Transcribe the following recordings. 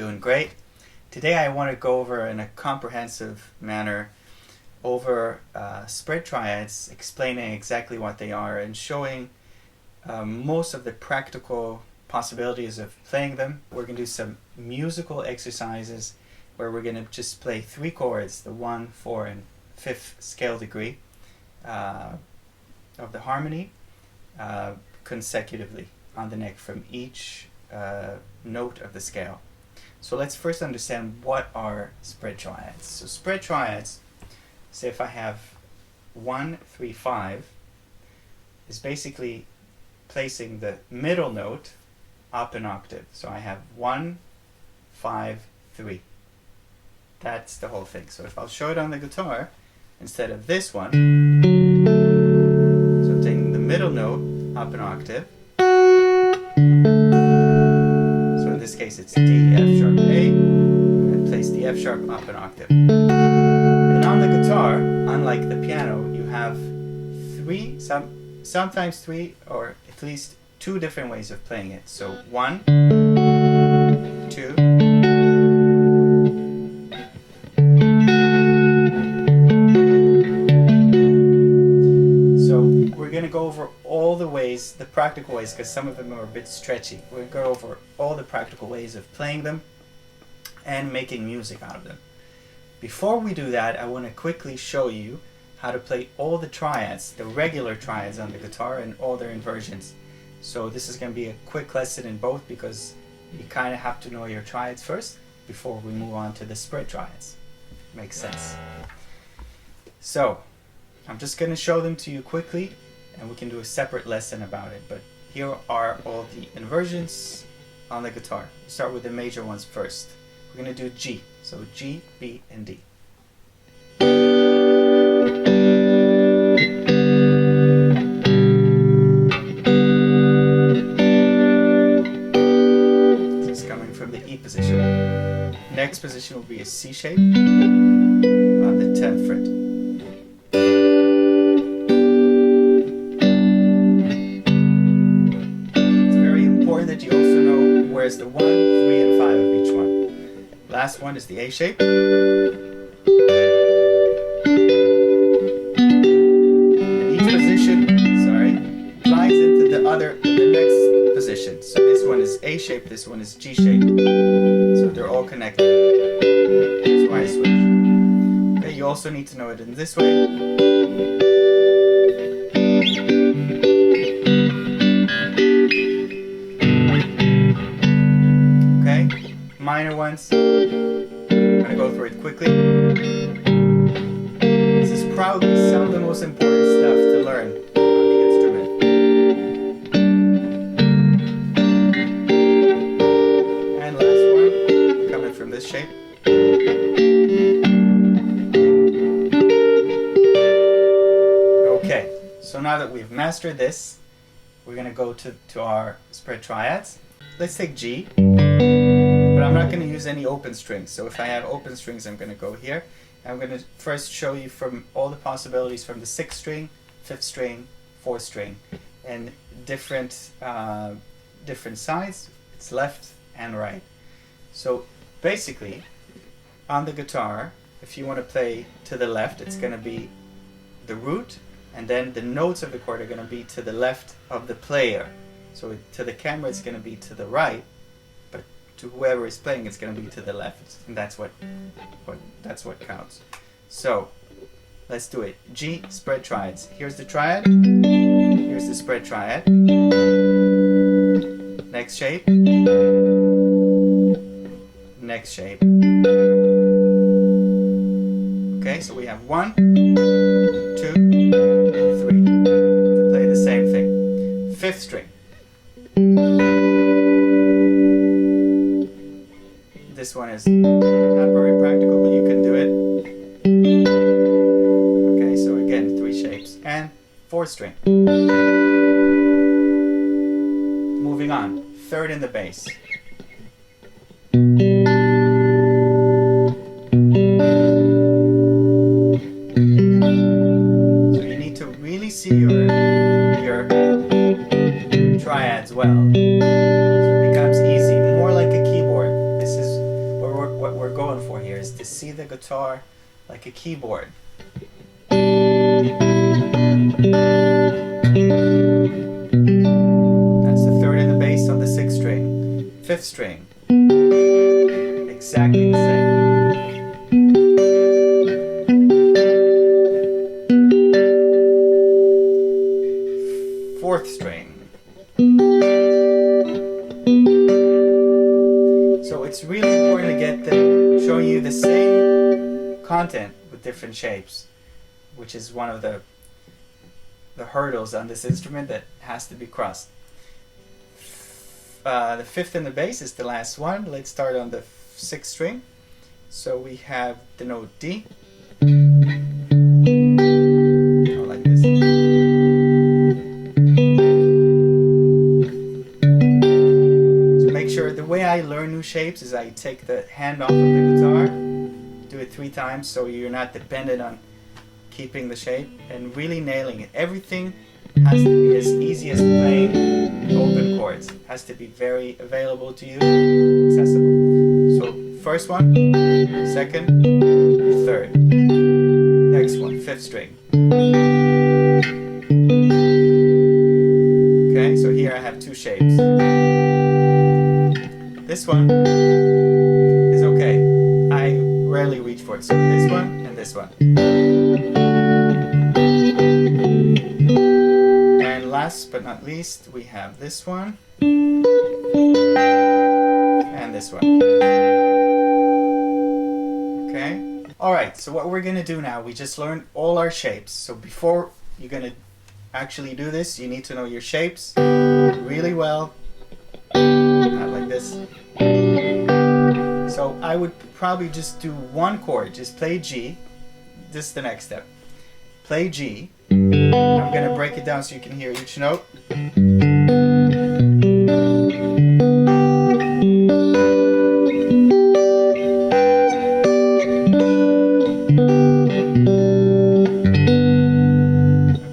doing great. Today I want to go over in a comprehensive manner over spread triads, explaining exactly what they are and showing most of the practical possibilities of playing them. We're going to do some musical exercises where we're going to just play 3 chords, the 1, 4, and 5th scale degree of the harmony consecutively on the neck from each note of the scale. So let's first understand what are spread triads. So spread triads, say if I have 1, 3, 5, is basically placing the middle note up an octave. So I have 1, 5, 3. That's the whole thing. So if I'll show it on the guitar, instead of this one, so I'm taking the middle note up an octave. So in this case it's D, F sharp, A, and place the F sharp up an octave. And on the guitar, unlike the piano, you have sometimes 3 or at least 2 different ways of playing it. So 1, 2, so we're going to go over all the ways, the practical ways, because some of them are a bit stretchy. We're going to go over all the practical ways of playing them and making music out of them. Before we do that, I want to quickly show you how to play all the triads, the regular triads on the guitar and all their inversions. So this is going to be a quick lesson in both because you kind of have to know your triads first before we move on to the spread triads. Makes sense. So I'm just going to show them to you quickly and we can do a separate lesson about it. But here are all the inversions on the guitar. We'll start with the major ones first. We're going to do G. So G, B, and D. This is coming from the E position. Next position will be a C shape on the 10th fret. It's very important that you also know where's the 1, 3, and 5 of each one. Last one is the A shape. And each position, glides into the next position. So this one is A shape, this one is G shape. So they're all connected. That's why I switch. Okay, you also need to know it in this way. Okay, minor ones. I'm going to go through it quickly. This is probably some of the most important stuff to learn on the instrument. And last one, coming from this shape. Okay, so now that we've mastered this, we're going to go to our spread triads. Let's take G. But I'm not going to use any open strings. So if I have open strings, I'm going to go here. I'm going to first show you from all the possibilities from the 6th string, 5th string, 4th string, and different sides. It's left and right. So basically, on the guitar, if you want to play to the left, it's going to be the root, and then the notes of the chord are going to be to the left of the player. So to the camera, it's going to be to the right. To whoever is playing, it's going to be to the left, and that's what counts. So let's do it. G, spread triads. Here's the triad. Here's the spread triad. Next shape. Next shape. Okay, so we have 1, 2, 3. To play the same thing. 5th string. This one is not very practical, but you can do it. Okay, so again, 3 shapes. And 4th string. Moving on. 3rd in the bass. So you need to really see your triads well. So it becomes easy, more like a keyboard. This is we're going for here is to see the guitar like a keyboard. That's the third and the bass on the 6th string. 5th string, exactly the same. 4th string. So it's really important to get showing you the same content with different shapes, which is one of the hurdles on this instrument that has to be crossed. The 5th and the bass is the last one. Let's start on the 6th string. So we have the note D. Or like this. So make sure, the way I learn new shapes is I take the hand off of the guitar, do it 3 times so you're not dependent on keeping the shape and really nailing it. Everything has to be as easy as playing open chords. It has to be very available to you, accessible. So first one, second, third. Next one, 5th string. Okay, so here I have 2 shapes. This one is okay. I rarely reach for it. So this one and this one. And last but not least, we have this one and this one. Okay? Alright, so what we're going to do now, we just learned all our shapes. So before you're going to actually do this, you need to know your shapes really well. Not like this. So I would probably just do one chord, just play G. This is the next step. Play G. I'm going to break it down so you can hear each note.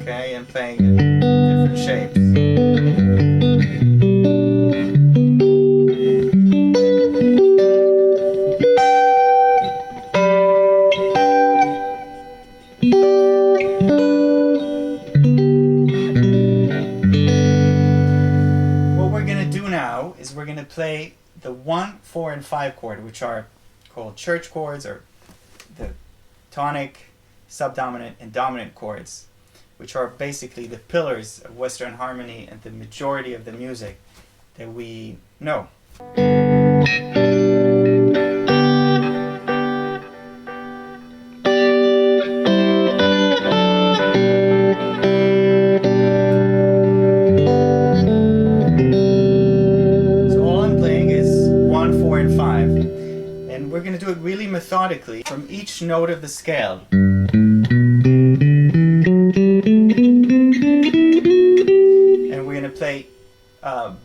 Okay, and playing different shapes. We're going to play the 1, 4, and 5 chord, which are called church chords, or the tonic, subdominant, and dominant chords, which are basically the pillars of Western harmony and the majority of the music that we know. We're going to do it really methodically from each note of the scale. And we're going to play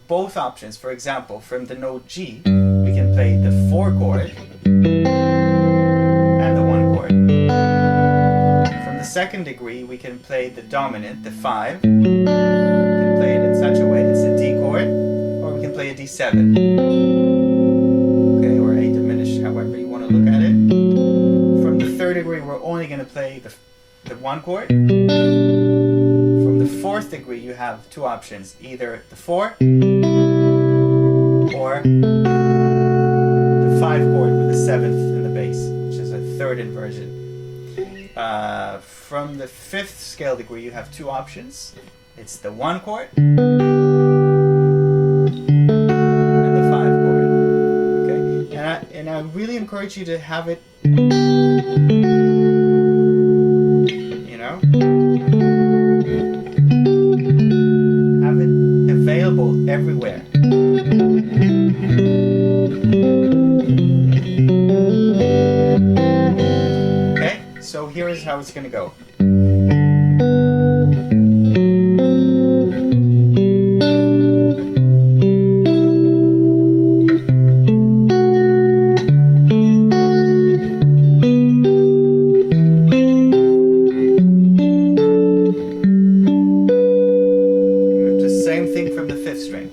both options. For example, from the note G, we can play the 4 chord and the 1 chord. From the 2nd degree, we can play the dominant, the 5. We can play it in such a way, it's a D chord, or we can play a D7. However you want to look at it. From the 3rd degree, we're only going to play the 1 chord. From the 4th degree, you have 2 options, either the 4 or the 5 chord with the 7th in the bass, which is a 3rd inversion. From the 5th scale degree, you have 2 options. It's the 1 chord and I really encourage you to have it, you know, have it available everywhere. Okay, so here is how it's going to go. From the 5th string.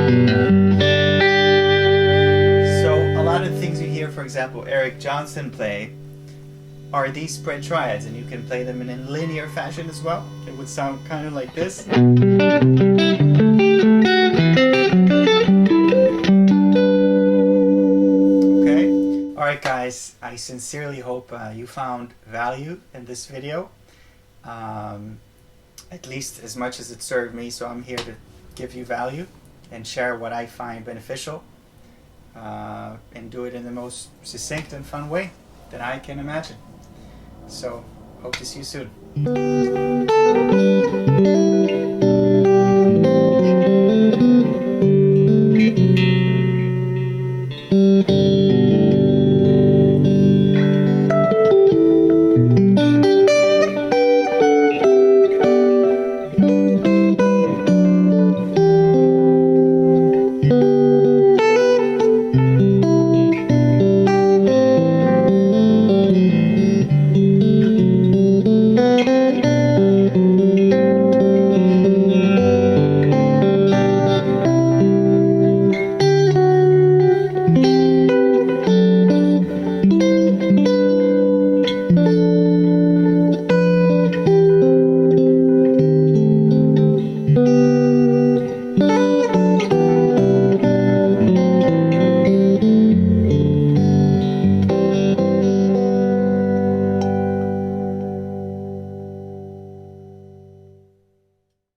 So a lot of things you hear, for example, Eric Johnson play, are these spread triads, and you can play them in a linear fashion as well. It would sound kind of like this. Okay. Alright guys, I sincerely hope you found value in this video. At least as much as it served me, so I'm here to give you value and share what I find beneficial, and do it in the most succinct and fun way that I can imagine. So, hope to see you soon.